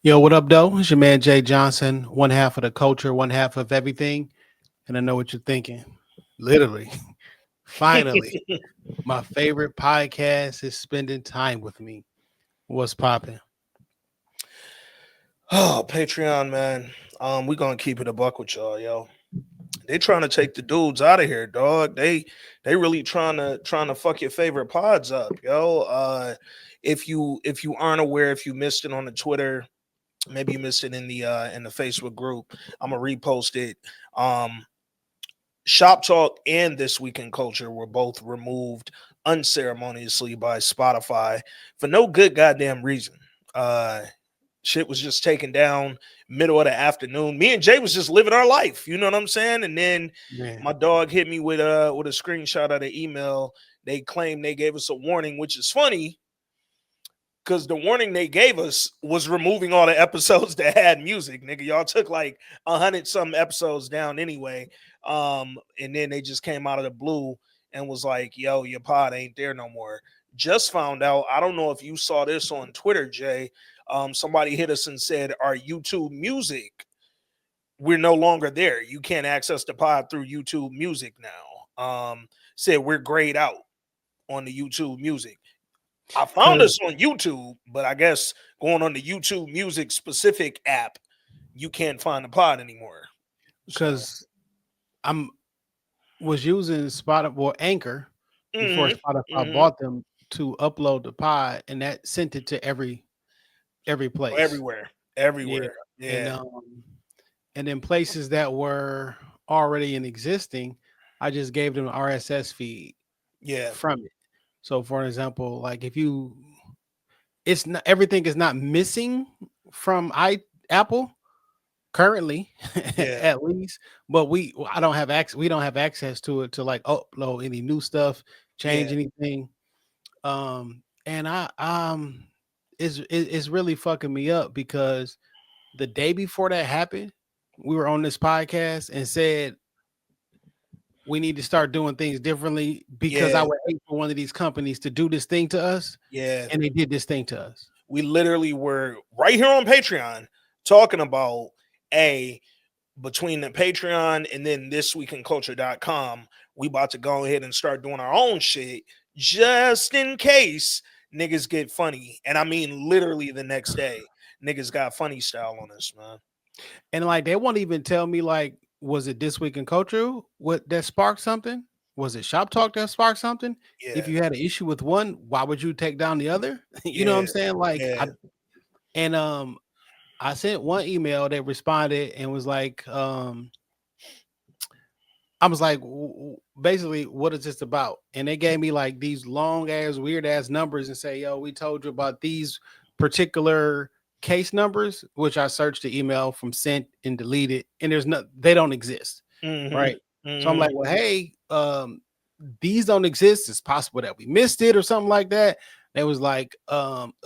Yo, what up, though? It's your man Jay Johnson, one half of the culture, one half of everything. And I know what you're thinking. Literally, finally, my favorite podcast is spending time with me. What's popping? Oh, Patreon, man. We gonna keep it a buck with y'all, yo. They trying to take the dudes out of here, dog. They really trying to fuck your favorite pods up, yo. If you aren't aware, if you missed it on the Twitter, maybe you missed it in the Facebook group. I'm gonna repost it. Shop Talk and This Week in Culture were both removed unceremoniously by Spotify for no good goddamn reason. Uh Shit was just taken down middle of the afternoon. Me and Jay was just living our life, you know what I'm saying? And then Man, my dog hit me with a screenshot of the email. They claimed they gave us a warning, which is funny because the warning they gave us was removing all the episodes that had music. Nigga, y'all took like 100 some episodes down anyway. And then they just came out of the blue and was like, yo, your pod ain't there no more. Just found out. I don't know if you saw this on Twitter, Jay. Somebody hit us and said our YouTube music, we're no longer there. You can't access the pod through YouTube music now. Said we're grayed out on the YouTube music. I found because us on YouTube, but I guess going on the YouTube Music specific app, you can't find the pod anymore. So, because I'm was using Spotify or Anchor before hmm Spotify hmm bought them to upload the pod, and that sent it to every place. everywhere, Yeah, everywhere. and Yeah, and then places that were already in existing, I just gave them an RSS feed yeah, from it. So, for example, like if you, it's not everything is not missing from Apple currently, yeah, at least. But I don't have access. We don't have access to it to like upload any new stuff, change yeah, anything. And it's really fucking me up because the day before that happened, we were on this podcast and said we need to start doing things differently because yeah, I would hate for one of these companies to do this thing to us, yeah. and they did this thing to us. We literally were right here on Patreon talking about a between the Patreon and then thisweekinculture.com, we about to go ahead and start doing our own shit just in case niggas get funny. And I mean literally the next day. Niggas got funny style on us, man. And like they won't even tell me like, was it this week in culture what that sparked something? Was it shop talk that sparked something? If Yeah, you had an issue with one, why would you take down the other? You know what yeah, I'm saying? Like yeah, and I sent one email that responded and was like, I was like, basically, what is this about? And they gave me like these long ass, weird ass numbers and say, yo, we told you about these particular case numbers, which I searched the email from sent and deleted, and there's no, they don't exist. mm-hmm, Right. So I'm mm-hmm, like, well, hey, these don't exist. It's possible that we missed it or something like that. They was like,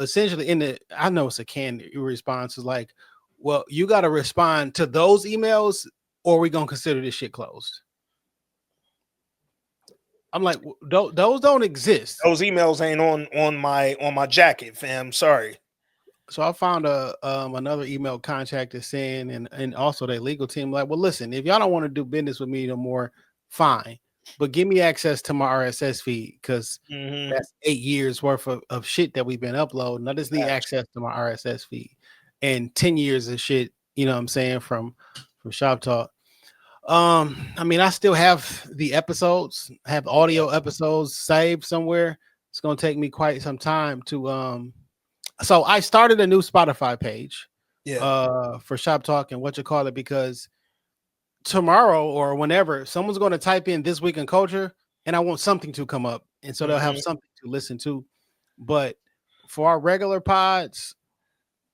essentially in the, I know it's a canned response is like, well, you got to respond to those emails or we going to consider this shit closed. I'm like, those don't exist. those emails ain't on my jacket, fam. Sorry. So I found a another email contact is saying, and also their legal team, like, well, listen, if y'all don't want to do business with me no more, fine, but give me access to my RSS feed because Mm-hmm. that's 8 years worth of shit that we've been uploading. I just need Facts. access to my RSS feed and 10 years of shit. You know what I'm saying from Shop Talk. I mean, I still have the episodes, have Yeah, audio episodes saved somewhere. It's gonna take me quite some time to so I started a new Spotify page yeah. for Shop Talk and what you call it because tomorrow or whenever someone's going to type in this week in culture and I want something to come up and so they'll have Mm-hmm. something to listen to. But for our regular pods,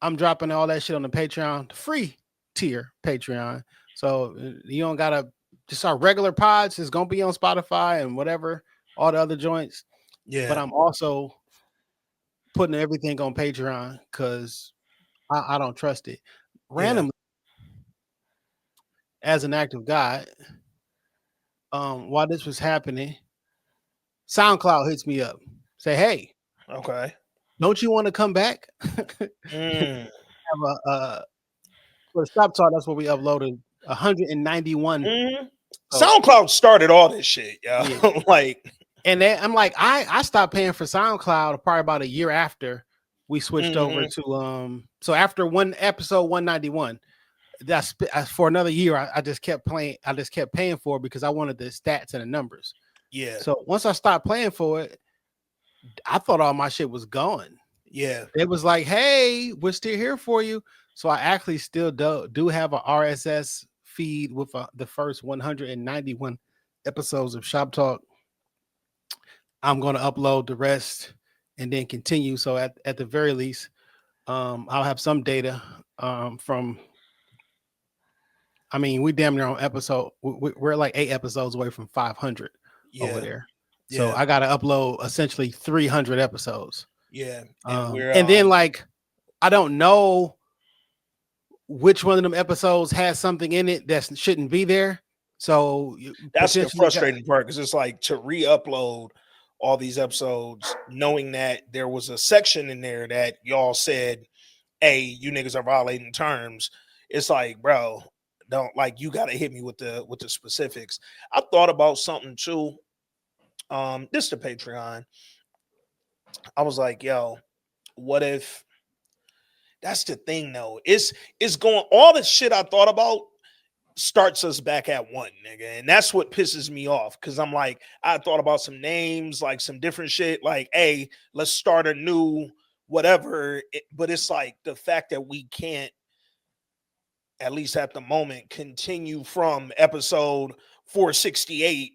I'm dropping all that shit on the Patreon, the free tier Patreon. So you don't gotta just our regular pods is gonna be on Spotify and whatever, all the other joints. But Yeah, I'm also putting everything on Patreon because I don't trust it. yeah. Randomly, as an act of God, while this was happening, SoundCloud hits me up. Say, hey, Okay. don't you want to come back? Have Mm. have a for the Stop Talk. That's what we uploaded 191. Mhm. So SoundCloud started all this shit, yo. yeah, Like, and then I'm like, I stopped paying for SoundCloud probably about a year after we switched over mhm. to. So after one episode 191, for another year, I just kept playing. I just kept paying for it because I wanted the stats and the numbers. Yeah, So once I stopped playing for it, I thought all my shit was gone. yeah. It was like, hey, we're still here for you. So I actually still do have a RSS feed with the first 191 episodes of Shop Talk. I'm going to upload the rest and then continue. So at the very least, I'll have some data from. I mean, we damn near on episode. We're like 8 episodes away from 500 over Yeah, there. So yeah, I got to upload essentially 300 episodes. yeah. And we're And then like I don't know which one of them episodes has something in it that shouldn't be there. So you that's the potentially got frustrating part because it's like to re-upload all these episodes, knowing that there was a section in there that y'all said, "Hey, you niggas are violating terms." It's like, bro, don't like you got to hit me with the specifics. I thought about something too. This the Patreon. I was like, yo, what if that's the thing though? It's going all the shit I thought about starts us back at one, nigga. And that's what pisses me off. Cause I'm like, I thought about some names, like some different shit, like, hey, let's start a new whatever. But it's like the fact that we can't, at least at the moment, continue from episode 468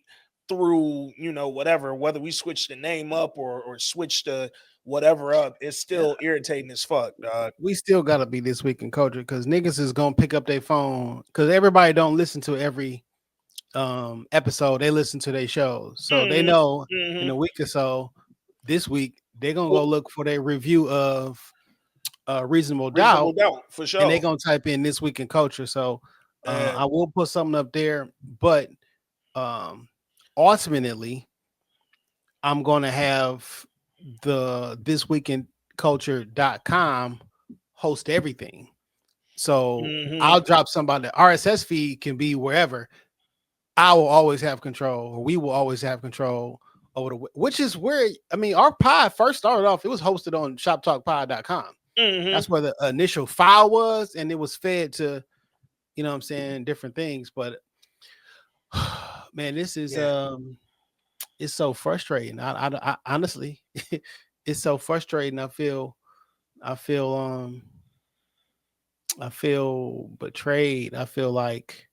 through, whatever, whether we switch the name up or switch the whatever up, it's yeah, still irritating as fuck, dog. we still gotta be this week in culture because niggas is gonna pick up their phone because everybody don't listen to every episode. They listen to their shows. So they Hmm. know in Hmm. a week or so, this week, they're gonna go look for their review of Reasonable Reasonable Doubt doubt for and they're sure. gonna type in this week in culture. So Uh, I will put something up there, but um ultimately I'm gonna have the thisweekinculture.com host everything. So mhm. I'll drop somebody. The RSS feed can be wherever. I will always have control, or we will always have control over which is where I mean our pod first started off. It was hosted on shoptalkpod.com. Mhm. That's where the initial file was, and it was fed to, you know what I'm saying, different things. But man, this is Yeah. it's so frustrating. I honestly, it's so frustrating. I feel I feel betrayed. I feel like,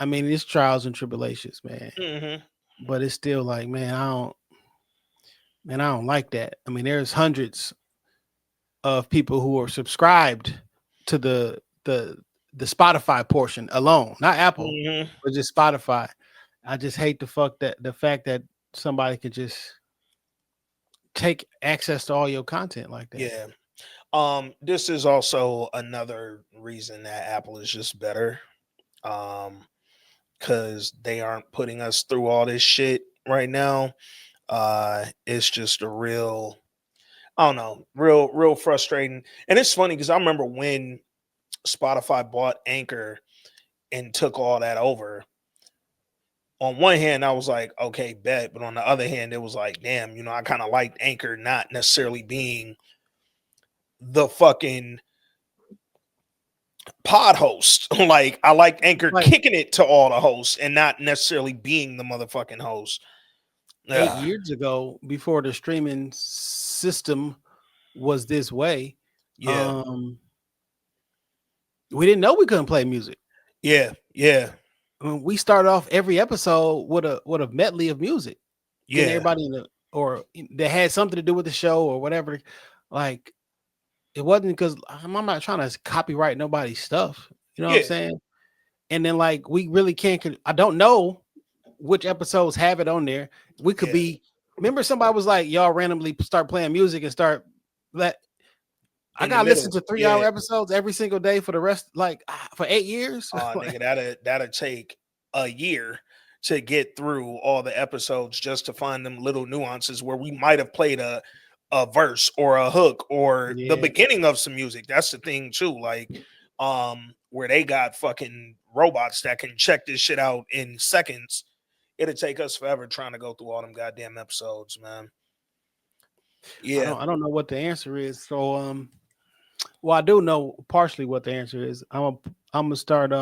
I mean, it's trials and tribulations, man. Mhm. But it's still like, man, I don't like that. I mean, there's hundreds of people who are subscribed to the Spotify portion alone, not Apple, Mhm. but just Spotify. I just hate the fact that somebody could just take access to all your content like that. Yeah. This is also another reason that Apple is just better. Um, because they aren't putting us through all this shit right now. It's just a real, I don't know, real frustrating. And it's funny because I remember when Spotify bought Anchor and took all that over. On one hand, I was like, okay, bet. But on the other hand, it was like, damn, I kind of liked Anchor not necessarily being the fucking pod host. Like, I liked Anchor Like kicking it to all the hosts and not necessarily being the motherfucking host. 8 Yeah. years ago, before the streaming system was this way, Yeah. um, we didn't know we couldn't play music. Yeah. Yeah. We started off every episode with a medley of music, getting Yeah. everybody in or that had something to do with the show or whatever. Like it wasn't because I'm not trying to copyright nobody's stuff. You know what I'm Yeah. saying? And then like we really can't. I don't know which episodes have it on there. We could Yeah. be. Remember, somebody was like, "Y'all randomly start playing music and start let." I In the gotta listen middle. to 3 hour Yeah. episodes every single day for the rest, like for 8 years. Nigga, that'll take a year to get through all the episodes just to find them little nuances where we might have played a a verse or a hook or the Yeah, beginning of some music. That's the thing too. Like, where they got fucking robots that can check this shit out in seconds. It'll take us forever trying to go through all them goddamn episodes, man. Yeah. I don't know what the answer is. So well, I do know partially what the answer is. I'm gonna start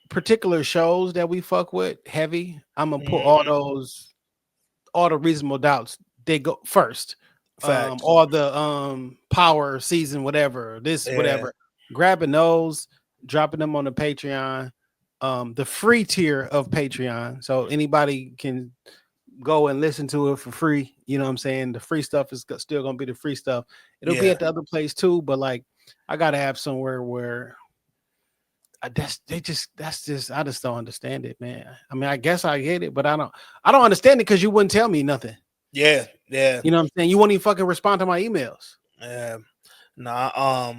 particular shows that we fuck with heavy. I'm gonna put Mhm. all the reasonable doubts. They go first. Facts. All the power season, whatever, this, Yeah. whatever. Grabbing those, dropping them on the Patreon, the free tier of Patreon. So anybody can go and listen to it for free. You know what I'm saying? The free stuff is still gonna be the free stuff. It'll be Yeah. at the other place too, but like I gotta have somewhere where that's just I just don't understand it, man. I mean, I guess I get it, but I don't understand it because you wouldn't tell me nothing. Yeah. Yeah. You know what I'm saying? You won't even fucking respond to my emails. Yeah. Nah, I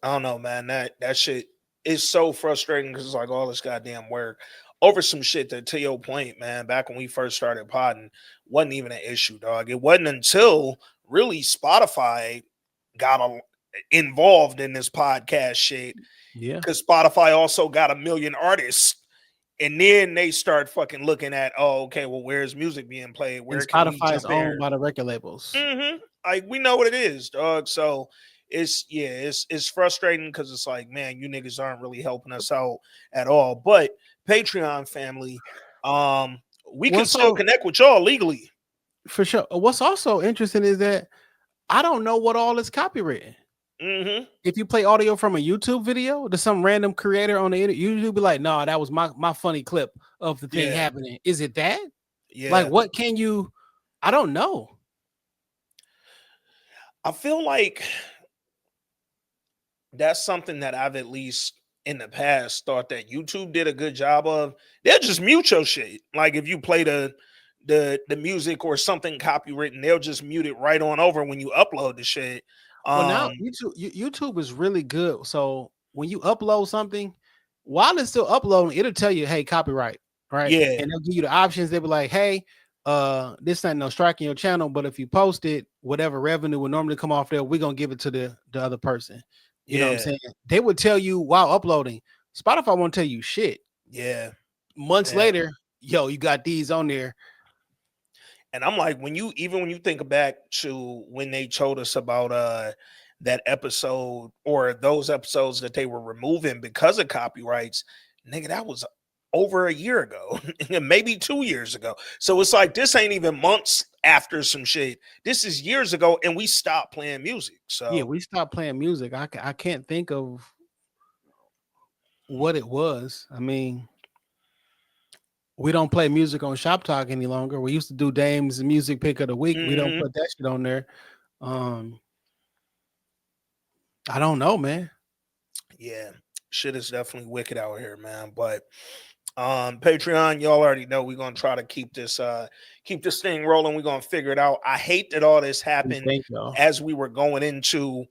don't know, man. That shit is so frustrating because it's like all this goddamn work over some shit that, to your point, man, back when we first started podding, wasn't even an issue, dog. It wasn't until really Spotify got involved in this podcast shit, Yeah. because Spotify also got a million artists. And then they start fucking looking at, oh, okay, well, where's music being played? And Where can we Spotify is jump owned in? by the record labels. Like, we know what it is, dog. So it's frustrating because it's like, man, you niggas aren't really helping us out at all. But Patreon family, um, we can What's still so connect with y'all legally. for sure? What's also interesting is that I don't know what all is copywritten. Mm-hmm. If you play audio from a YouTube video to some random creator on the internet, you be like, "No, that was my funny clip of the thing Yeah, happening." Is it that? Like, yeah. what can you? I don't know. I feel like that's something that I've at least in the past thought that YouTube did a good job of. They'll just mute your shit. Like if you play the music or something copywritten, they'll just mute it right on over when you upload the shit. Well, now Um, YouTube is really good. So when you upload something, while it's still uploading, it'll tell you, "Hey, copyright," right? yeah, And they'll give you the options. They'll be like, "Hey, this ain't no striking your channel, but if you post it, whatever revenue would normally come off there, we're gonna give it to the other person." You know what I'm yeah, saying? They would tell you while uploading. Spotify won't tell you shit. yeah, Months yeah. later, yo, you got these on there. And I'm like, when you think back to when they told us about that episode or those episodes that they were removing because of copyrights, nigga, that was over a year ago, maybe 2 years ago. So it's like this ain't even months after some shit. This is years ago, and we stopped playing music. Yeah, So we stopped playing music. I can't think of what it was. I mean, we don't play music on Shop Talk any longer. We used to do Dame's music pick of the week. We don't mhm. put that shit on there. Um, I don't know, man. Yeah, shit is definitely wicked out here, man. But Patreon, y'all already know we're gonna try to keep this thing rolling. We're gonna figure it out. I hate that all this We happened thank y'all. as we were going into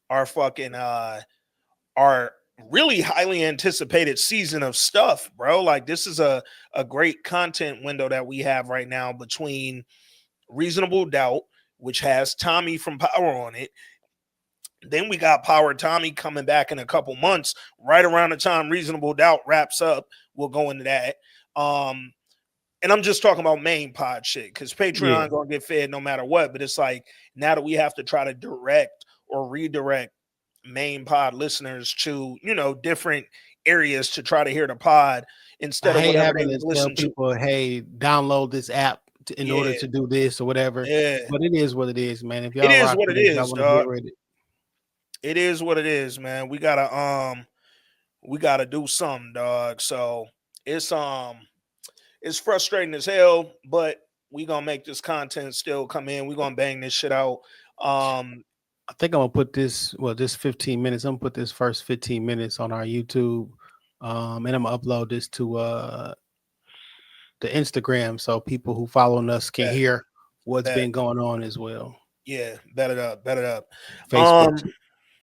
our fucking our really highly anticipated season of stuff, bro. Like this is a great content window that we have right now between Reasonable Doubt, which has Tommy from Power on it. Then we got Power Tommy coming back in a couple months, right around the time Reasonable Doubt wraps up. We'll go into that. Um, and I'm just talking about main pod shit because Yeah, Patreon gonna get fed no matter what. But it's like now that we have to try to direct or redirect main pod listeners to different areas to try to hear the pod I instead of hate whatever they having to would tell listen to. people, "Hey, download this app in order Yeah, to do this or whatever." yeah. But it is what it is, man. If It y'all is rock what it with it, y'all is, want to get dog. with it. It is what it is, man. We gotta do something, dog. So it's it's frustrating as hell, but we gonna make this content still come in. We gonna bang this shit out. Um, I think I'm gonna put this 15 minutes. I'm gonna put this first 15 minutes on our YouTube, and I'm gonna upload this to the Instagram so people who following us can bet, hear what's bet. been going on as well. Yeah, bet it up, bet it up. Facebook too.